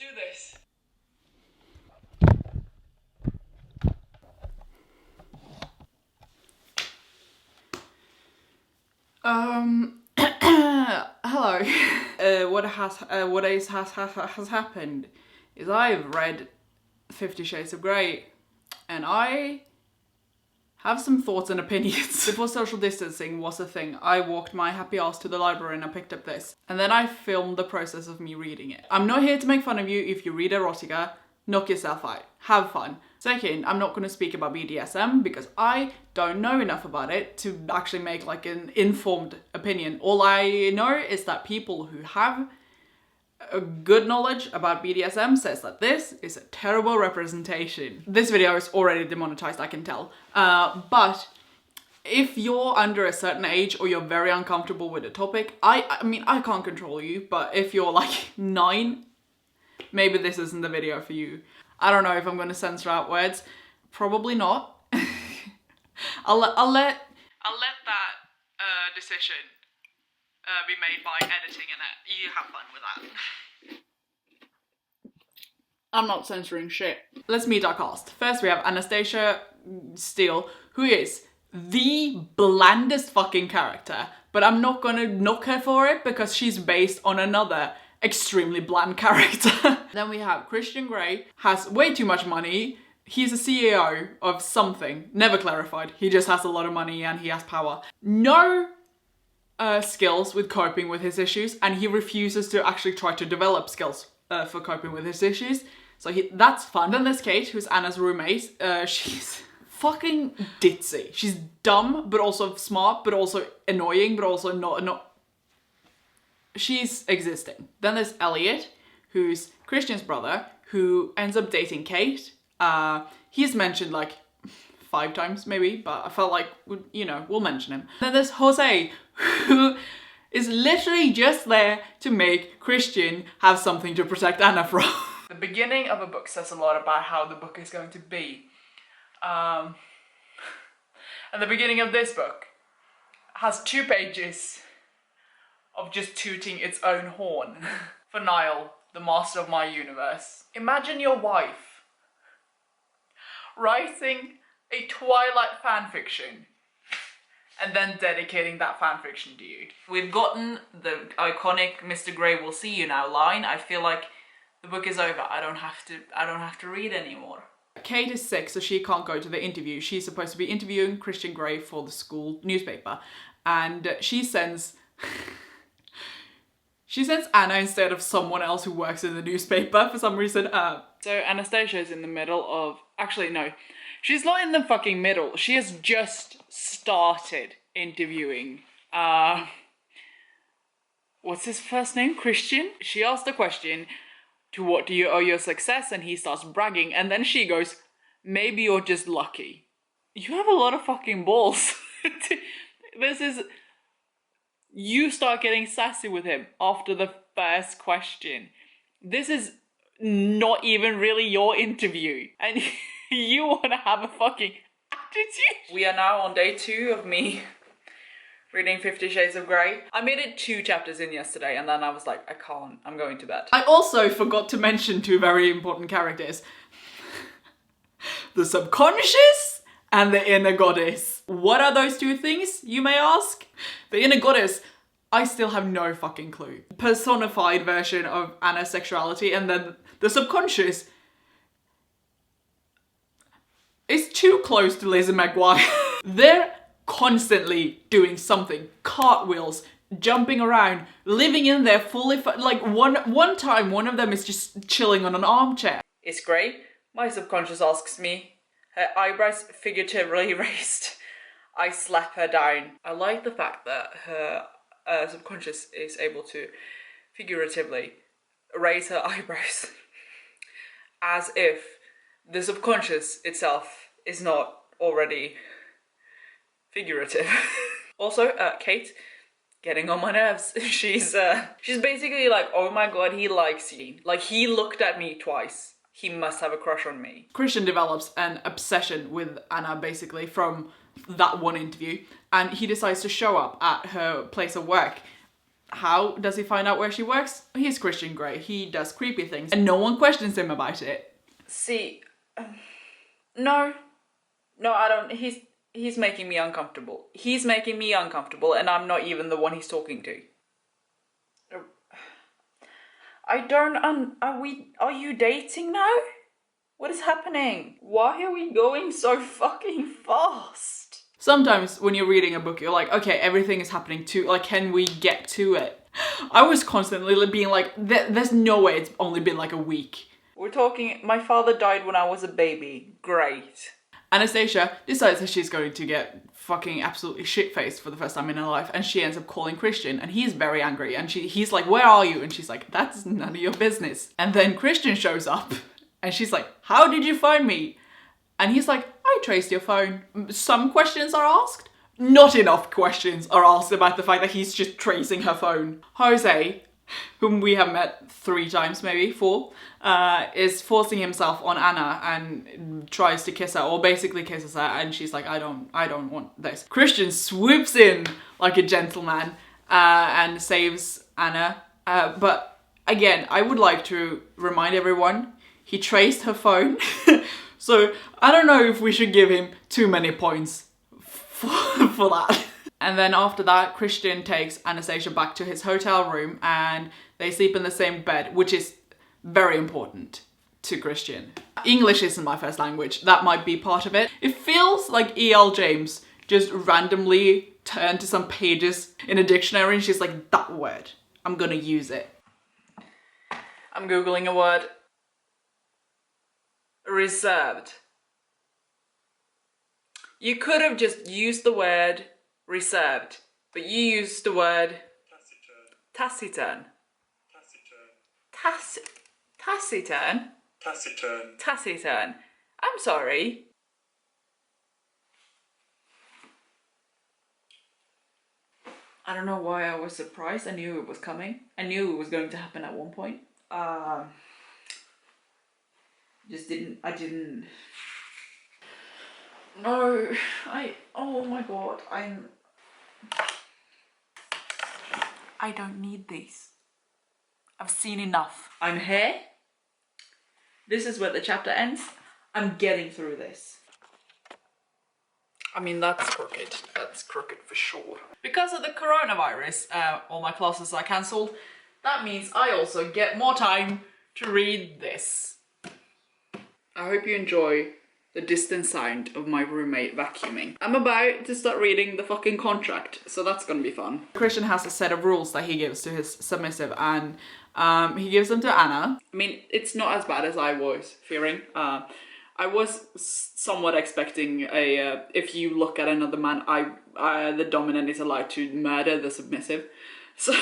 do this. Hello. What has happened is I've read 50 Shades of Grey, and I have some thoughts and opinions. Before social distancing was a thing, I walked my happy ass to the library and I picked up this. And then I filmed the process of me reading it. I'm not here to make fun of you if you read erotica. Knock yourself out. Have fun. Second, I'm not going to speak about BDSM because I don't know enough about it to actually make like an informed opinion. All I know is that people who have a good knowledge about BDSM says that this is a terrible representation. This video is already demonetized, I can tell. But if you're under a certain age or you're very uncomfortable with the topic, I mean, I can't control you, but if you're like 9, maybe this isn't the video for you. I don't know if I'm going to censor out words. Probably not. I'll let that decision be made by editing Anette. You have fun with that. I'm not censoring shit. Let's meet our cast. First we have Anastasia Steele, who is the blandest fucking character, but I'm not gonna knock her for it because she's based on another extremely bland character. Then we have Christian Grey, has way too much money. He's a CEO of something, never clarified. He just has a lot of money and he has power. No skills with coping with his issues, and he refuses to actually try to develop skills for coping with his issues. So that's fun. Then there's Kate, who's Anna's roommate. She's fucking ditzy. She's dumb, but also smart, but also annoying, but also not. She's existing. Then there's Elliot, who's Christian's brother, who ends up dating Kate. He's mentioned like 5 times maybe, but I felt like, you know, we'll mention him. Then there's Jose, who is literally just there to make Christian have something to protect Anna from. The beginning of a book says a lot about how the book is going to be. And the beginning of this book has 2 pages of just tooting its own horn. For Niall, the master of my universe. Imagine your wife writing a Twilight fanfiction and then dedicating that fanfiction to you. We've gotten the iconic Mr. Grey will see you now line. I feel like the book is over. I don't have to read anymore. Kate is sick, so she can't go to the interview. She's supposed to be interviewing Christian Grey for the school newspaper, and she sends Anna instead of someone else who works in the newspaper for some reason. So Anastasia is in the middle of... Actually, no. She's not in the fucking middle. She has just started interviewing... what's his first name? Christian? She asked the question, to what do you owe your success? And he starts bragging. And then she goes, maybe you're just lucky. You have a lot of fucking balls. This is... You start getting sassy with him after the first question. This is not even really your interview. And you want to have a fucking attitude. We are now on day 2 of me reading 50 Shades of Grey. I made it 2 chapters in yesterday and then I was like, I can't, I'm going to bed. I also forgot to mention 2 very important characters. The subconscious and the inner goddess. What are those 2 things, you may ask? The inner goddess, I still have no fucking clue. Personified version of Anna's sexuality, and then the subconscious is too close to Lizzie McGuire. They're constantly doing something. Cartwheels, jumping around, living in there fully, like one time one of them is just chilling on an armchair. It's Grey. My subconscious asks me, her eyebrows figuratively raised. I slap her down. I like the fact that her subconscious is able to figuratively raise her eyebrows as if the subconscious itself is not already figurative. Also, Kate, getting on my nerves. She's basically like, oh my god, he likes you. Like, he looked at me twice. He must have a crush on me. Christian develops an obsession with Anna, basically, from that one interview, and he decides to show up at her place of work How does he find out where she works? He's Christian Grey. He does creepy things and no one questions him about it. See, no, I don't. He's making me uncomfortable. He's making me uncomfortable and I'm not even the one he's talking to. I don't, are you dating now? What is happening? Why are we going so fucking fast? Sometimes when you're reading a book, you're like, okay, everything is happening too, like, can we get to it? I was constantly being like, there's no way it's only been like a week. We're talking, my father died when I was a baby. Great. Anastasia decides that she's going to get fucking absolutely shit-faced for the first time in her life, and she ends up calling Christian, and he's very angry, and he's like, where are you? And she's like, that's none of your business. And then Christian shows up, and she's like, how did you find me? And he's like, I traced your phone. Some questions are asked. Not enough questions are asked about the fact that he's just tracing her phone. Jose, whom we have met 3 times, maybe 4, is forcing himself on Anna and tries to kiss her, or basically kisses her, and she's like, I don't want this. Christian swoops in like a gentleman and saves Anna. But again, I would like to remind everyone, he traced her phone. So I don't know if we should give him too many points for that. And then after that, Christian takes Anastasia back to his hotel room and they sleep in the same bed, which is very important to Christian. English isn't my first language. That might be part of it. It feels like E.L. James just randomly turned to some pages in a dictionary and she's like, that word, I'm gonna use it. I'm Googling a word. Reserved. You could have just used the word reserved, but you used the word taciturn. Taciturn? Taciturn. I'm sorry. I don't know why I was surprised. I knew it was coming. I knew it was going to happen at one point. I didn't. No, oh my god, I don't need these. I've seen enough. I'm here. This is where the chapter ends. I'm getting through this. I mean, that's crooked. That's crooked for sure. Because of the coronavirus, all my classes are cancelled. That means I also get more time to read this. I hope you enjoy the distant sound of my roommate vacuuming. I'm about to start reading the fucking contract, so that's gonna be fun. Christian has a set of rules that he gives to his submissive, and he gives them to Anna. I mean, it's not as bad as I was fearing. I was somewhat expecting a, if you look at another man, the dominant is allowed to murder the submissive. So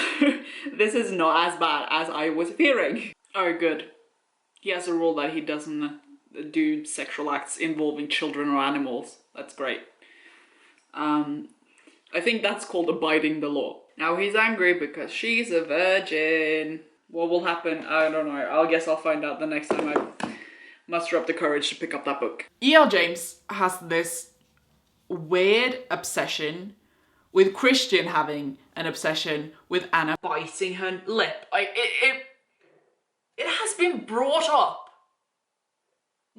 this is not as bad as I was fearing. Oh, good. He has a rule that he doesn't do sexual acts involving children or animals. That's great. I think that's called abiding the law. Now he's angry because she's a virgin. What will happen? I don't know. I guess I'll find out the next time I muster up the courage to pick up that book. E.L. James has this weird obsession with Christian having an obsession with Anna biting her lip. It has been brought up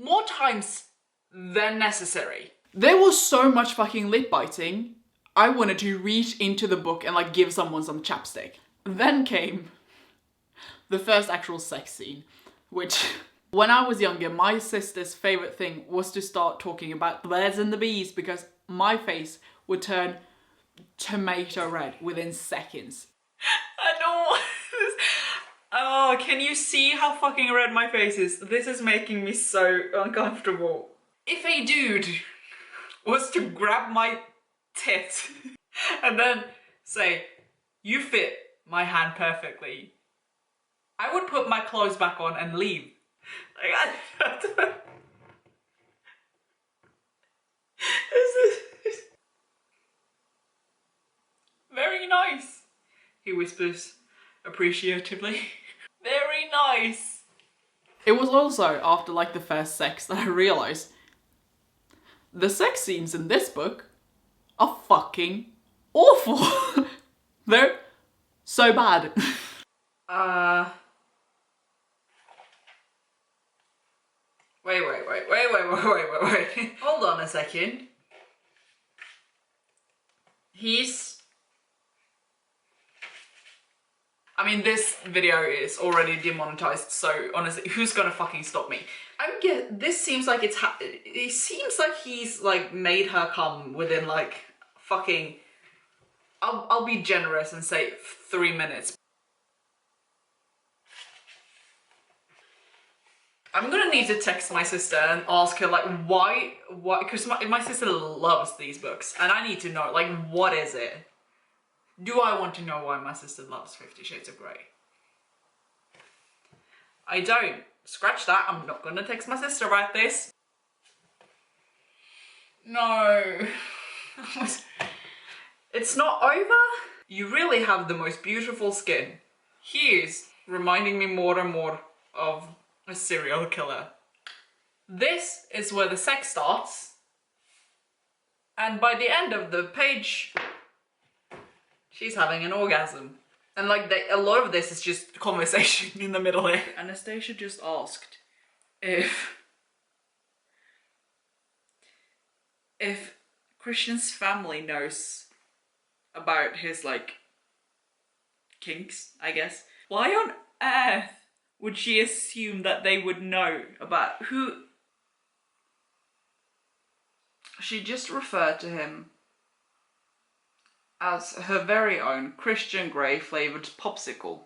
more times than necessary. There was so much fucking lip biting, I wanted to reach into the book and like give someone some chapstick. Then came the first actual sex scene, which when I was younger, my sister's favorite thing was to start talking about the birds and the bees because my face would turn tomato red within seconds. I don't want this. Oh, can you see how fucking red my face is? This is making me so uncomfortable. If a dude was to grab my tit and then say, you fit my hand perfectly, I would put my clothes back on and leave. Like, This is very nice, he whispers appreciatively. Very nice. It was also after like the first sex that I realised the sex scenes in this book are fucking awful. They're so bad. Wait. Hold on a second. I mean, this video is already demonetized, so honestly, who's gonna fucking stop me? This seems like it seems like he's like made her come within like fucking, I'll be generous and say 3 minutes. I'm gonna need to text my sister and ask her like why, because my sister loves these books and I need to know like what is it? Do I want to know why my sister loves 50 Shades of Grey? I don't. Scratch that, I'm not gonna text my sister about this. No. It's not over? You really have the most beautiful skin. He is reminding me more and more of a serial killer. This is where the sex starts. And by the end of the page, she's having an orgasm. And like a lot of this is just conversation in the middle here. Anastasia just asked if Christian's family knows about his like kinks, I guess. Why on earth would she assume that they would know about who? She just referred to him as her very own Christian Grey flavoured popsicle.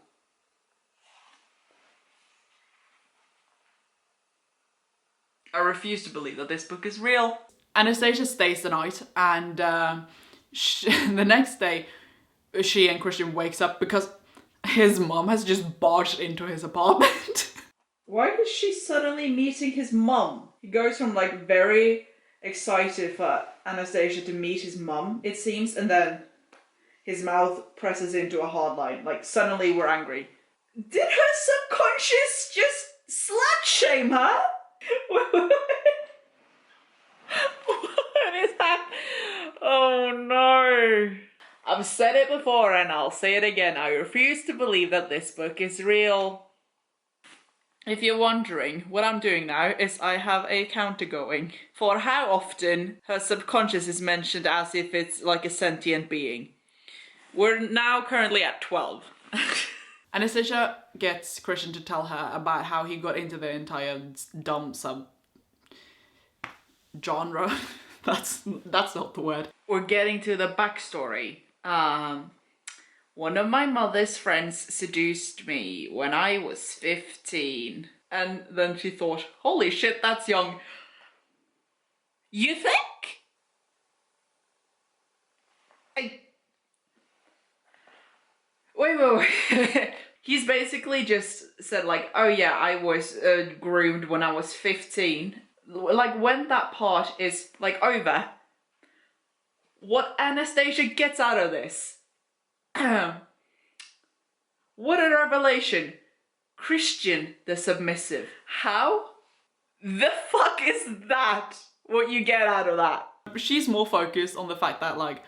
I refuse to believe that this book is real. Anastasia stays the night and the next day she and Christian wakes up because his mom has just barged into his apartment. Why is she suddenly meeting his mum? He goes from like very excited for Anastasia to meet his mum, it seems, and then his mouth presses into a hard line. Like suddenly we're angry. Did her subconscious just slut shame her? What is that? Oh no. I've said it before and I'll say it again. I refuse to believe that this book is real. If you're wondering, what I'm doing now is I have a counter going for how often her subconscious is mentioned as if it's like a sentient being. We're now currently at 12. Anastasia gets Christian to tell her about how he got into the entire dumb genre. That's not the word. We're getting to the backstory. One of my mother's friends seduced me when I was 15. And then she thought, holy shit, that's young. You think? Wait. He's basically just said like, oh yeah, I was groomed when I was 15. Like when that part is like over, what Anastasia gets out of this? What a revelation. Christian the submissive. How the fuck is that what you get out of that? She's more focused on the fact that like,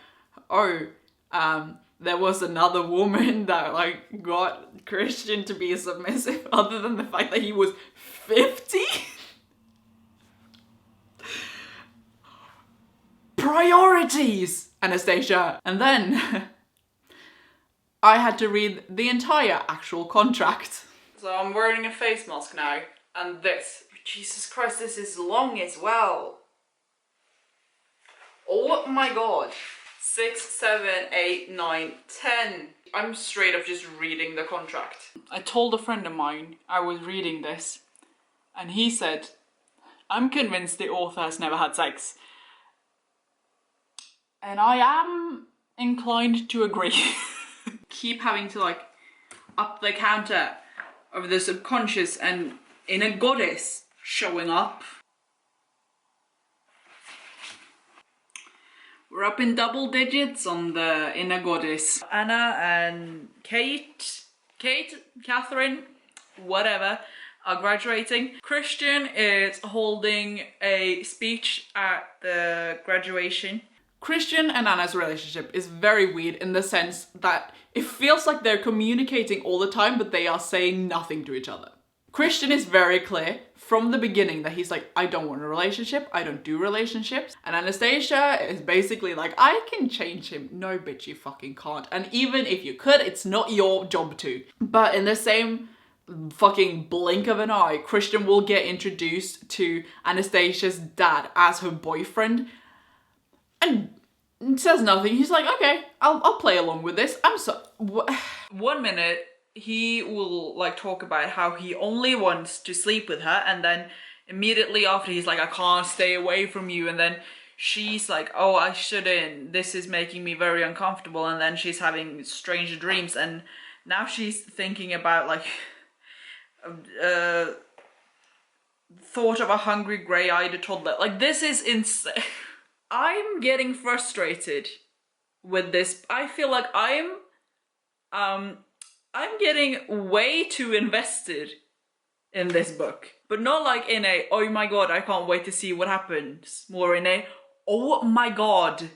there was another woman that like got Christian to be submissive, other than the fact that he was 50. Priorities, Anastasia. And then I had to read the entire actual contract. So I'm wearing a face mask now, and this. Jesus Christ, this is long as well. Oh my god. 6, 7, 8, 9, 10. I'm straight up just reading the contract. I told a friend of mine I was reading this, and he said, I'm convinced the author has never had sex. And I am inclined to agree. Keep having to like up the counter of the subconscious and inner goddess showing up. We're up in double digits on the inner goddess. Anna and Catherine, whatever, are graduating. Christian is holding a speech at the graduation. Christian and Anna's relationship is very weird in the sense that it feels like they're communicating all the time, but they are saying nothing to each other. Christian is very clear from the beginning that he's like, I don't want a relationship, I don't do relationships. And Anastasia is basically like, I can change him. No, bitch, you fucking can't. And even if you could, it's not your job to. But in the same fucking blink of an eye, Christian will get introduced to Anastasia's dad as her boyfriend and says nothing. He's like, okay, I'll play along with this. I'm so... 1 minute, he will like talk about how he only wants to sleep with her, and then immediately after he's like, I can't stay away from you, and then she's like, oh, I shouldn't, this is making me very uncomfortable, and then she's having strange dreams, and now she's thinking about like thought of a hungry grey-eyed toddler. Like, this is insane. I'm getting frustrated with this. I feel like I'm getting way too invested in this book. But not like in a, oh my god, I can't wait to see what happens. More in a, oh my god.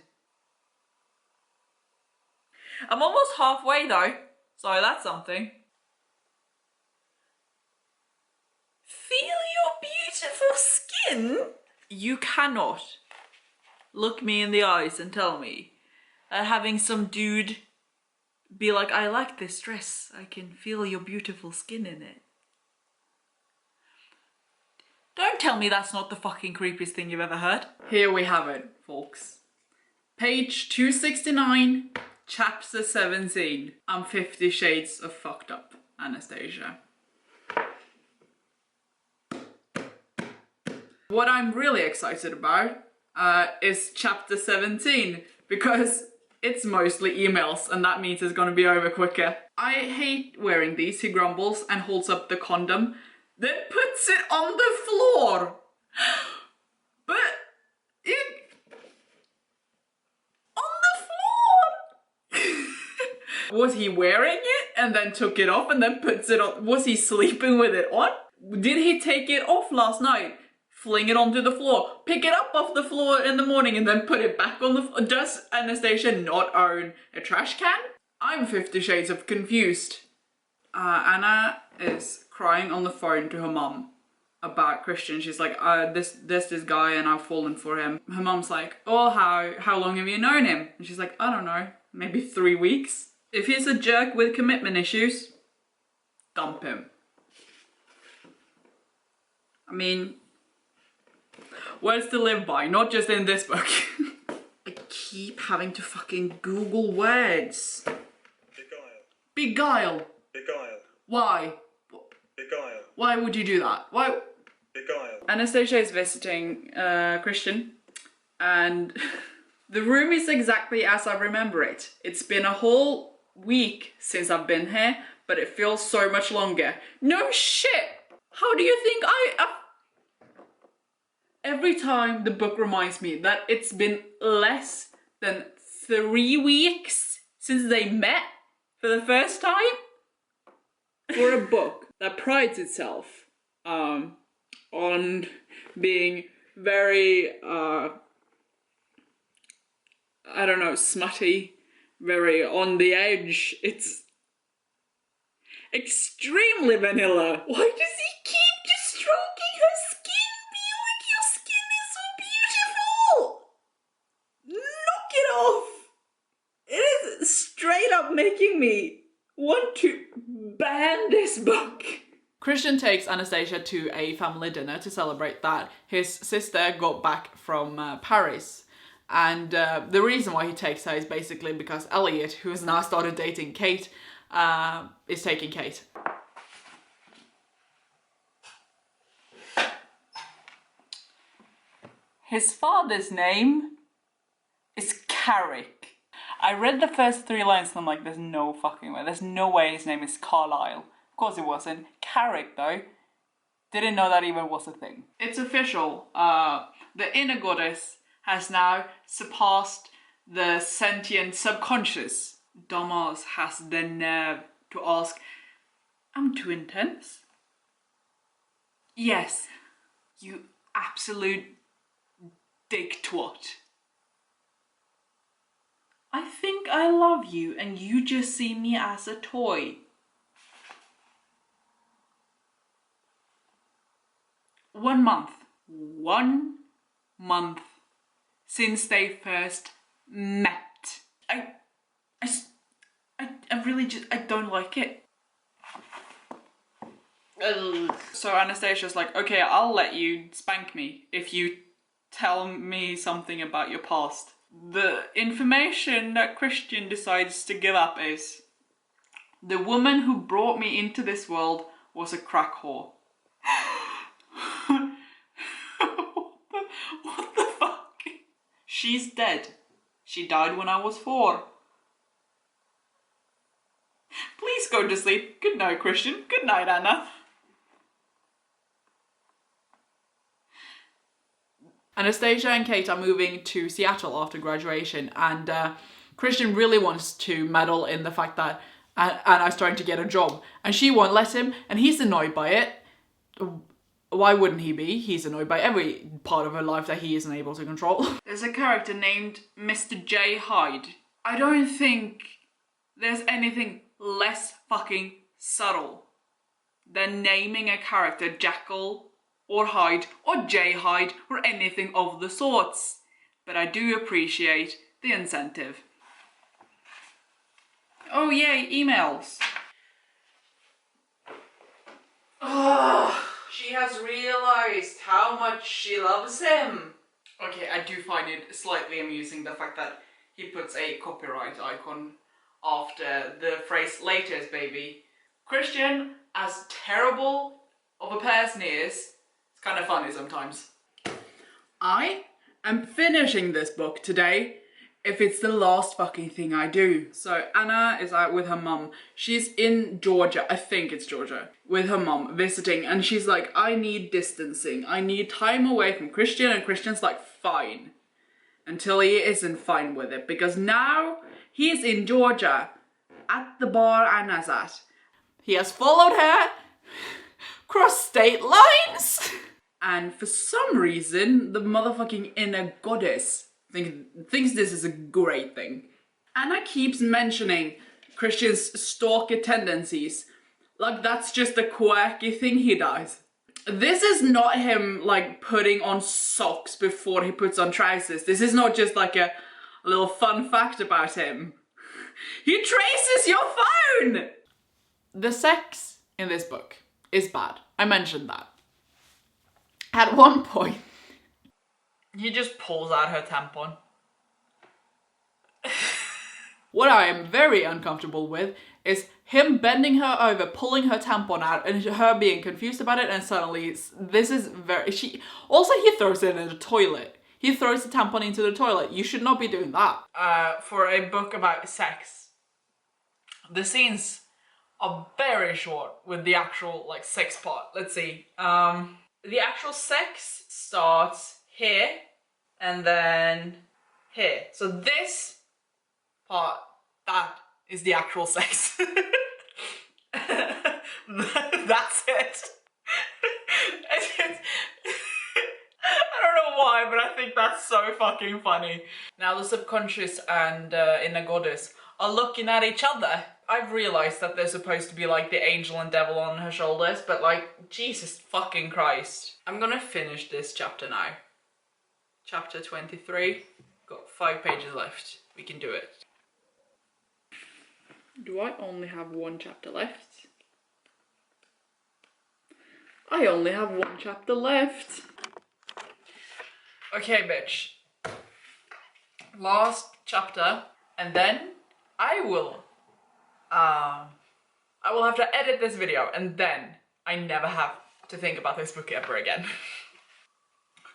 I'm almost halfway though, so that's something. Feel your beautiful skin? You cannot look me in the eyes and tell me that having some dude be like, I like this dress, I can feel your beautiful skin in it. Don't tell me that's not the fucking creepiest thing you've ever heard. Here we have it, folks. Page 269, chapter 17. I'm 50 Shades of Fucked Up, Anastasia. What I'm really excited about is chapter 17, because it's mostly emails, and that means it's gonna be over quicker. I hate wearing these, he grumbles and holds up the condom, then puts it on the floor. But it... on the floor! Was he wearing it and then took it off and then puts it on? Was he sleeping with it on? Did he take it off last night? Fling it onto the floor, pick it up off the floor in the morning and then put it back on the floor? Does Anastasia not own a trash can? I'm 50 Shades of confused. Anna is crying on the phone to her mum about Christian. She's like, this guy and I've fallen for him. Her mum's like, oh, how long have you known him? And she's like, I don't know, maybe 3 weeks. If he's a jerk with commitment issues, dump him. I mean, words to live by, not just in this book. I keep having to fucking Google words. Beguile. Beguile. Why? Beguile. Why would you do that? Why? Beguile. Anastasia is visiting Christian, and the room is exactly as I remember it. It's been a whole week since I've been here, but it feels so much longer. No shit! How do you think Every time the book reminds me that it's been less than 3 weeks since they met for the first time. For a book that prides itself on being very, I don't know, smutty, very on the edge. It's extremely vanilla. Why does he keep just stroking her skin? Be like, your skin is so beautiful! Knock it off! It is straight up making me want to ban this book. Christian takes Anastasia to a family dinner to celebrate that his sister got back from Paris. And the reason why he takes her is basically because Elliot, who has now started dating Kate, is taking Kate. His father's name is Carrick. I read the first 3 lines and I'm like, there's no fucking way. There's no way his name is Carlisle. Of course it wasn't. Carrick, though. Didn't know that even was a thing. It's official. The inner goddess has now surpassed the sentient subconscious. Dumbass has the nerve to ask, I'm too intense? Yes, you absolute dick twat. I think I love you and you just see me as a toy. One month since they first met. I really just, I don't like it. So Anastasia's like, okay, I'll let you spank me if you tell me something about your past. The information that Christian decides to give up is the woman who brought me into this world was a crack whore. What the fuck? She's dead. She died when I was 4. Please go to sleep. Good night, Christian. Good night, Anna. Anastasia and Kate are moving to Seattle after graduation, and Christian really wants to meddle in the fact that Anna's trying to get a job, and she won't let him, and he's annoyed by it. Why wouldn't he be? He's annoyed by every part of her life that he isn't able to control. There's a character named Mr. J. Hyde. I don't think there's anything less fucking subtle than naming a character Jekyll or Hyde or J. Hyde or anything of the sorts. But I do appreciate the incentive. Oh yay, emails. Oh, she has realised how much she loves him. Okay, I do find it slightly amusing the fact that he puts a copyright icon after the phrase latest baby. Christian, as terrible of a person he is, it's kind of funny sometimes. I am finishing this book today if it's the last fucking thing I do. So Anna is out with her mum. She's in Georgia, I think it's Georgia, with her mum visiting, and she's like, I need distancing. I need time away from Christian, and Christian's like, fine. Until he isn't fine with it, because now he's in Georgia at the bar Anna's at. He has followed her cross state lines. And for some reason, the motherfucking inner goddess thinks this is a great thing. Anna keeps mentioning Christian's stalker tendencies, like that's just a quirky thing he does. This is not him like putting on socks before he puts on trousers. This is not just like a little fun fact about him. He traces your phone! The sex in this book is bad. I mentioned that. At one point, he just pulls out her tampon. what I am very uncomfortable with is him bending her over, pulling her tampon out, and her being confused about it, and suddenly this is very... Also, he throws it in the toilet. He throws the tampon into the toilet. You should not be doing that. For a book about sex, the scenes are very short with the actual, like, sex part. Let's see. The actual sex starts here, and then here. So this part, that is the actual sex. That's it. I don't know why, but I think that's so fucking funny. Now the subconscious and inner goddess are looking at each other. I've realised that they're supposed to be like the angel and devil on her shoulders, but like, Jesus fucking Christ. I'm gonna finish this chapter now. Chapter 23. Got 5 pages left. We can do it. Do I only have 1 chapter left? I only have 1 chapter left. Okay, bitch. Last chapter, and then I will have to edit this video, and then I never have to think about this book ever again.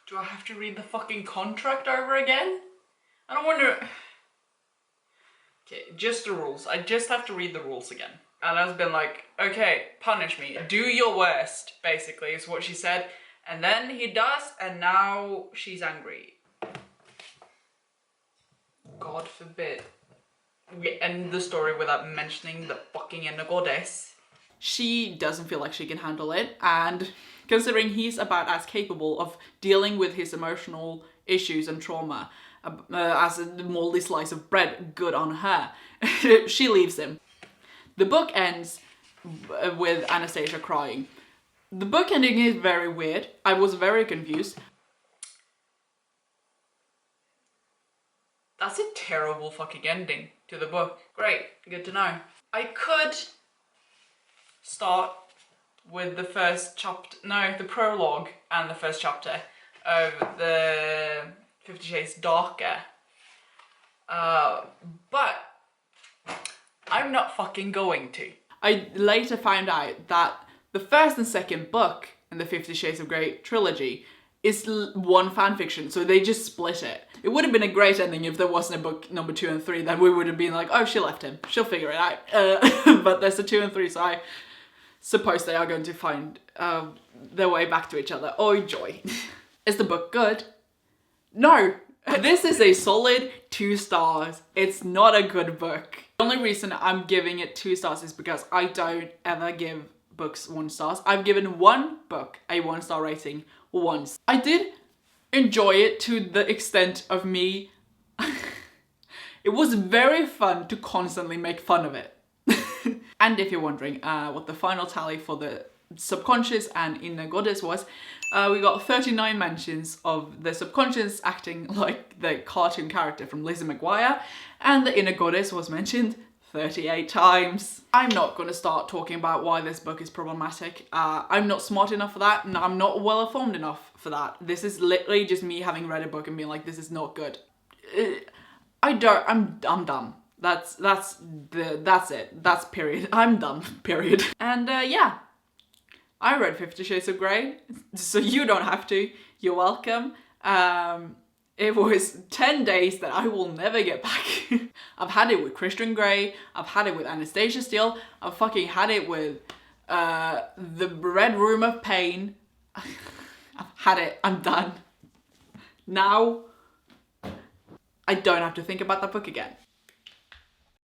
Do I have to read the fucking contract over again? I don't wonder... Okay, just the rules. I just have to read the rules again. Anna's been like, okay, punish me. Do your worst, basically, is what she said. And then he does, and now she's angry. God forbid we end the story without mentioning the fucking inner goddess. She doesn't feel like she can handle it, and considering he's about as capable of dealing with his emotional issues and trauma as a moldy slice of bread. Good on her. She leaves him. The book ends with Anastasia crying. The book ending is very weird. I was very confused. That's a terrible fucking ending to the book. Great, good to know. I could start with the first chapter, no, the prologue and the first chapter of the 50 Shades Darker. But I'm not fucking going to. I later found out that the first and second book in the 50 Shades of Grey trilogy is one fanfiction, so they just split it. It would have been a great ending if there wasn't a book number 2 and 3, then we would have been like, oh, she left him, she'll figure it out. But there's a 2 and 3, so I suppose they are going to find their way back to each other. Oh joy. Is the book good? No. This is a solid 2 stars. It's not a good book. The only reason I'm giving it 2 stars is because I don't ever give books 1 stars. I've given one book a 1-star rating once. I did enjoy it to the extent of me. It was very fun to constantly make fun of it. And if you're wondering what the final tally for the subconscious and inner goddess was, we got 39 mentions of the subconscious acting like the cartoon character from Lizzie McGuire, and the inner goddess was mentioned 38 times. I'm not going to start talking about why this book is problematic. I'm not smart enough for that, and I'm not well informed enough for that. This is literally just me having read a book and being like, this is not good. I'm done. That's it. That's period. I'm done, period. And yeah, I read 50 Shades of Grey, so you don't have to. You're welcome. It was 10 days that I will never get back. I've had it with Christian Grey, I've had it with Anastasia Steele, I've fucking had it with the Red Room of Pain. I've had it, I'm done. Now, I don't have to think about that book again.